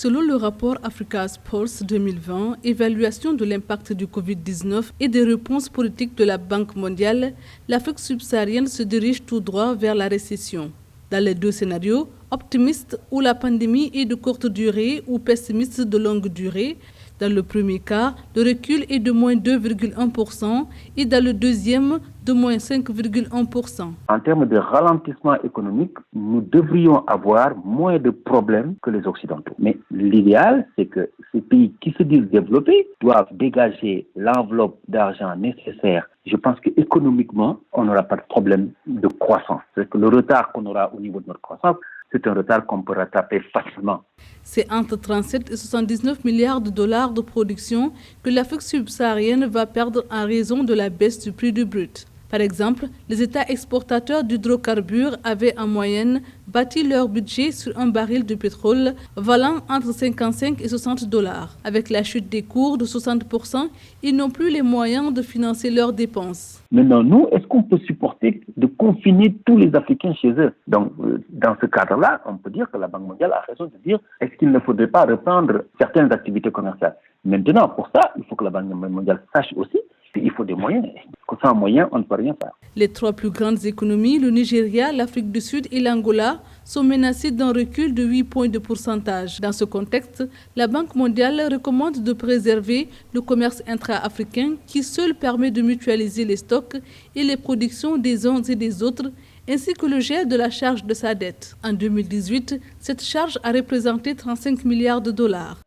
Selon le rapport Africa's Pulse 2020, évaluation de l'impact du Covid-19 et des réponses politiques de la Banque mondiale, l'Afrique subsaharienne se dirige tout droit vers la récession. Dans les deux scénarios, optimiste où la pandémie est de courte durée ou pessimiste de longue durée, dans le premier cas, le recul est de moins 2,1% et dans le deuxième, de moins 5,1%. En termes de ralentissement économique, nous devrions avoir moins de problèmes que les Occidentaux. Mais l'idéal, c'est que ces pays qui se disent développés doivent dégager l'enveloppe d'argent nécessaire. Je pense qu'économiquement, on n'aura pas de problème de croissance. C'est que le retard qu'on aura au niveau de notre croissance, c'est un retard qu'on peut rattraper facilement. C'est entre 37 et 79 milliards de dollars de production que l'Afrique subsaharienne va perdre en raison de la baisse du prix du brut. Par exemple, les États exportateurs d'hydrocarbures avaient en moyenne bâti leur budget sur un baril de pétrole valant entre 55 et 60 dollars. Avec la chute des cours de 60%, ils n'ont plus les moyens de financer leurs dépenses. Maintenant, nous, est-ce qu'on peut supporter de confiner tous les Africains chez eux? Donc, dans ce cadre-là, on peut dire que la Banque mondiale a raison de dire est-ce qu'il ne faudrait pas reprendre certaines activités commerciales? Maintenant, pour ça, il faut que la Banque mondiale sache aussi qu'il faut des moyens. Sans moyens, on ne peut rien faire. Les trois plus grandes économies, le Nigeria, l'Afrique du Sud et l'Angola, sont menacées d'un recul de 8 points de pourcentage. Dans ce contexte, la Banque mondiale recommande de préserver le commerce intra-africain qui seul permet de mutualiser les stocks et les productions des uns et des autres, ainsi que le gel de la charge de sa dette. En 2018, cette charge a représenté 35 milliards de dollars.